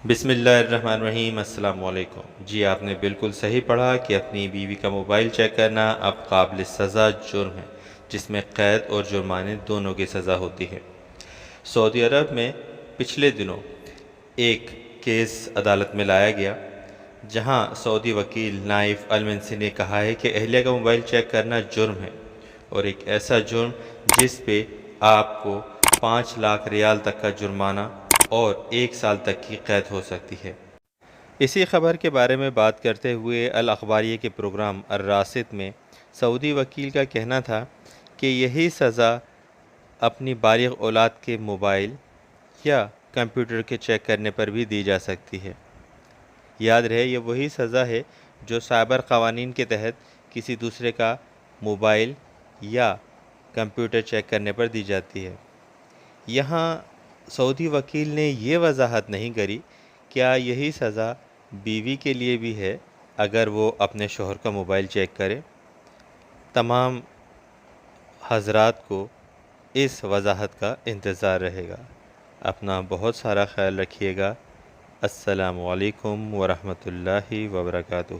بسم اللہ الرحمن الرحیم۔ السلام علیکم۔ جی آپ نے بالکل صحیح پڑھا کہ اپنی بیوی کا موبائل چیک کرنا اب قابل سزا جرم ہے، جس میں قید اور جرمانے دونوں کی سزا ہوتی ہے۔ سعودی عرب میں پچھلے دنوں ایک کیس عدالت میں لایا گیا، جہاں سعودی وکیل نائف المنسی نے کہا ہے کہ اہلیہ کا موبائل چیک کرنا جرم ہے، اور ایک ایسا جرم جس پہ آپ کو 5 لاکھ ریال تک کا جرمانہ اور 1 سال تک کی قید ہو سکتی ہے۔ اسی خبر کے بارے میں بات کرتے ہوئے الاخباریہ کے پروگرام الراصد میں سعودی وکیل کا کہنا تھا کہ یہی سزا اپنی بالغ اولاد کے موبائل یا کمپیوٹر کے چیک کرنے پر بھی دی جا سکتی ہے۔ یاد رہے، یہ وہی سزا ہے جو سائبر قوانین کے تحت کسی دوسرے کا موبائل یا کمپیوٹر چیک کرنے پر دی جاتی ہے۔ یہاں سعودی وکیل نے یہ وضاحت نہیں کری کیا یہی سزا بیوی کے لیے بھی ہے اگر وہ اپنے شوہر کا موبائل چیک کرے۔ تمام حضرات کو اس وضاحت کا انتظار رہے گا۔ اپنا بہت سارا خیال رکھیے گا۔ السلام علیکم ورحمۃ اللہ وبرکاتہ۔